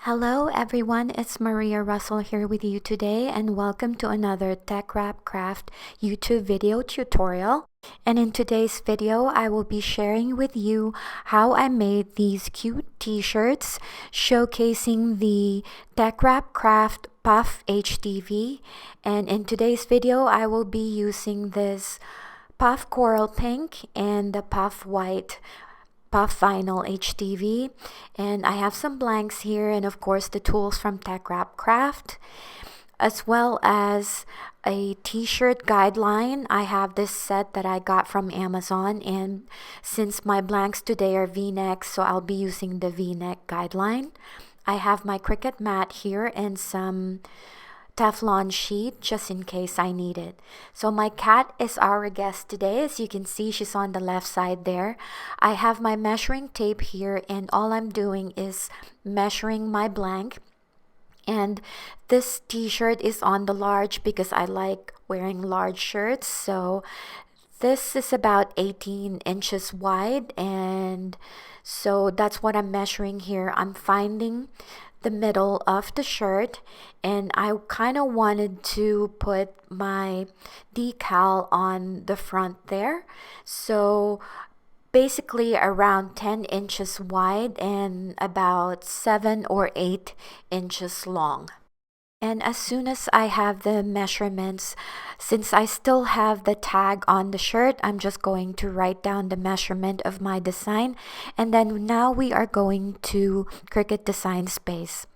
Hello everyone, it's Maria Russell here with you today and welcome to another TechWrapCraft YouTube video tutorial. And in today's video, I will be sharing with you how I made these cute t-shirts showcasing the TechWrapCraft Puff HTV. And in today's video, I will be using this Puff Coral Pink and the Puff White Puff Vinyl HTV, and I have some blanks here, and of course the tools from TechWrapCraft, as well as a t-shirt guideline. I have this set that I got from Amazon, and since my blanks today are v-necks, so I'll be using the v-neck guideline. I have my Cricut mat here and some Teflon sheet just in case I need it. So my cat is our guest today. As you can see, she's on the left side there. I have my measuring tape here, and all I'm doing is measuring my blank. And this t-shirt is on the large because I like wearing large shirts. So this is about 18 inches wide, and so that's what I'm measuring here. I'm finding the middle of the shirt, and I kind of wanted to put my decal on the front there, so basically around 10 inches wide and about 7 or 8 inches long. And as soon as I have the measurements, since I still have the tag on the shirt, I'm just going to write down the measurement of my design. And then now we are going to Cricut Design Space.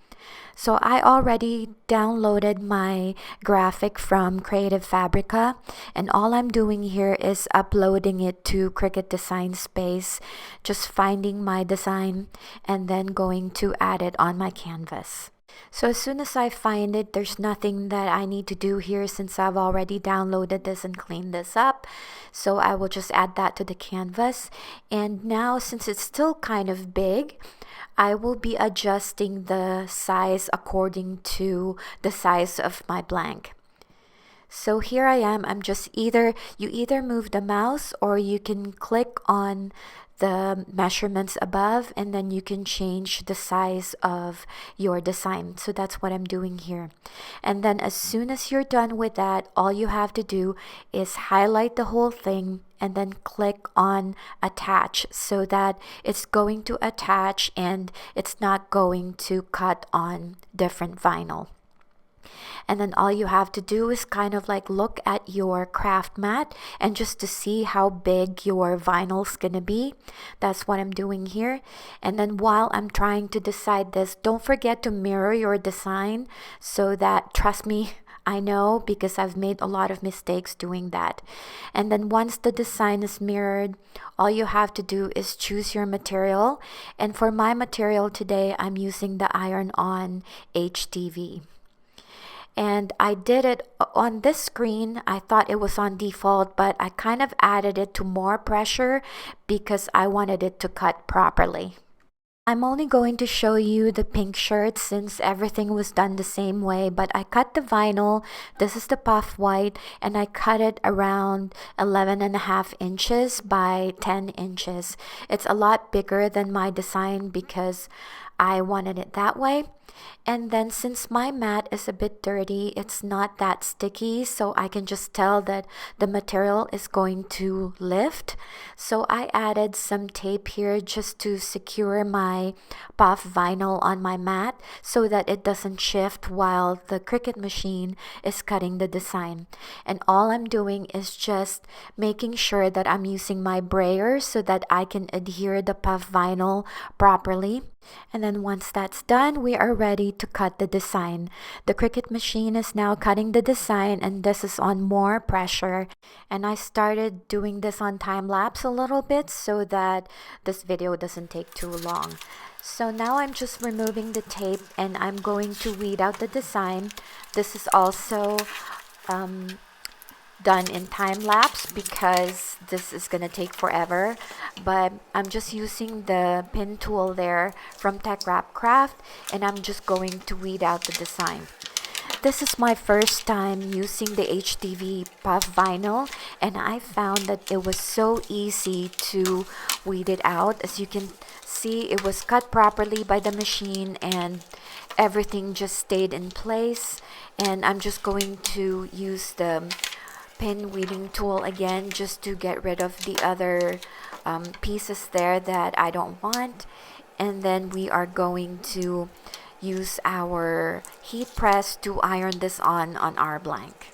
So I already downloaded my graphic from Creative Fabrica, and all I'm doing here is uploading it to Cricut Design Space, just finding my design and then going to add it on my canvas. So as soon as I find it, there's nothing that I need to do here since I've already downloaded this and cleaned this up. So I will just add that to the canvas. And now, since it's still kind of big, I will be adjusting the size according to the size of my blank. So here I am. You either move the mouse or you can click on the measurements above, and then you can change the size of your design. So that's what I'm doing here. And then as soon as you're done with that, all you have to do is highlight the whole thing and then click on attach, so that it's going to attach and it's not going to cut on different vinyl. And then all you have to do is kind of like look at your craft mat and just to see how big your vinyl's gonna be. That's what I'm doing here. And then while I'm trying to decide this, don't forget to mirror your design, so that, trust me, I know because I've made a lot of mistakes doing that. And then once the design is mirrored, all you have to do is choose your material. And for my material today, I'm using the iron-on HTV. And I did it on this screen. I thought it was on default, but I kind of added it to more pressure because I wanted it to cut properly. I'm only going to show you the pink shirt since everything was done the same way, but I cut the vinyl. This is the puff white, and I cut it around 11.5 inches by 10 inches. It's a lot bigger than my design because I wanted it that way. And then since my mat is a bit dirty, it's not that sticky, so I can just tell that the material is going to lift. So I added some tape here just to secure my puff vinyl on my mat so that it doesn't shift while the Cricut machine is cutting the design. And all I'm doing is just making sure that I'm using my brayer so that I can adhere the puff vinyl properly. And then once that's done, we are ready to cut the design. The Cricut machine is now cutting the design, and this is on more pressure. And I started doing this on time lapse a little bit so that this video doesn't take too long. So now I'm just removing the tape and I'm going to weed out the design. This is also done in time lapse because this is gonna take forever, but I'm just using the pin tool there from TechWrapCraft, and I'm just going to weed out the design. This is my first time using the HTV puff vinyl, and I found that it was so easy to weed it out. As you can see, it was cut properly by the machine, and everything just stayed in place, and I'm just going to use the pin weeding tool again just to get rid of the other pieces there that I don't want. And then we are going to use our heat press to iron this on our blank.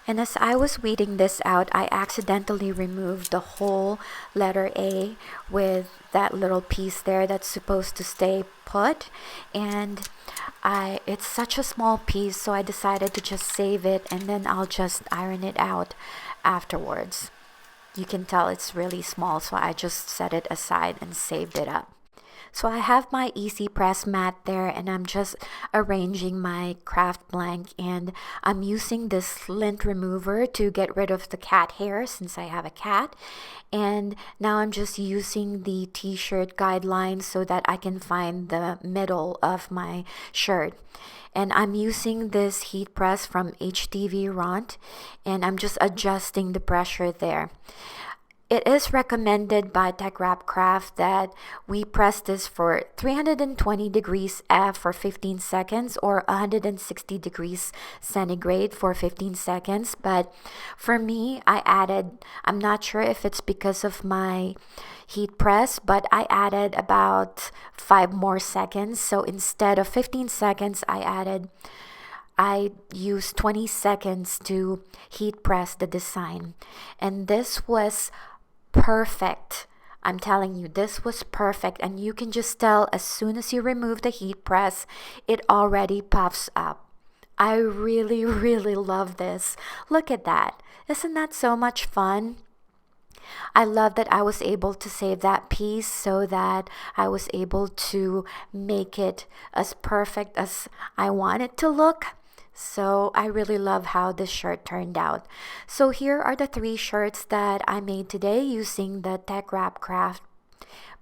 And as I was weeding this out, I accidentally removed the whole letter A with that little piece there that's supposed to stay put. And it's such a small piece, so I decided to just save it, and then I'll just iron it out afterwards. You can tell it's really small, so I just set it aside and saved it up. So I have my easy press mat there, and I'm just arranging my craft blank, and I'm using this lint remover to get rid of the cat hair since I have a cat. And now I'm just using the t-shirt guidelines so that I can find the middle of my shirt. And I'm using this heat press from HTV Ront, and I'm just adjusting the pressure there. It is recommended by TECKWRAPCRAFT that we press this for 320 degrees F for 15 seconds or 160 degrees centigrade for 15 seconds. But for me, I'm not sure if it's because of my heat press, but I added about 5 more seconds. So instead of 15 seconds, I used 20 seconds to heat press the design. And this was perfect. I'm telling you, this was perfect, and you can just tell as soon as you remove the heat press, it already puffs up. I really, really love this. Look at that. Isn't that so much fun? I love that I was able to save that piece so that I was able to make it as perfect as I want it to look. So I really love how this shirt turned out. So here are the 3 shirts that I made today using the TECKWRAPCRAFT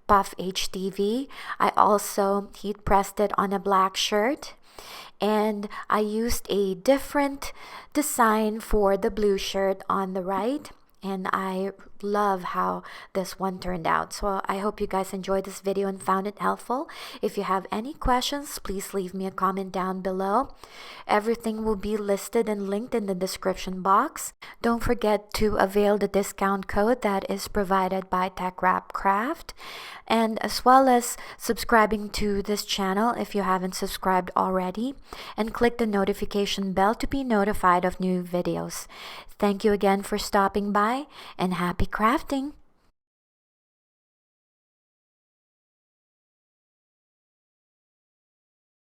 Puff HTV. I also heat pressed it on a black shirt, and I used a different design for the blue shirt on the right. And I love how this one turned out. So I hope you guys enjoyed this video and found it helpful. If you have any questions, please leave me a comment down below. Everything will be listed and linked in the description box. Don't forget to avail the discount code that is provided by TECKWRAPCRAFT, and as well as subscribing to this channel if you haven't subscribed already, and click the notification bell to be notified of new videos. Thank you again for stopping by, and happy crafting!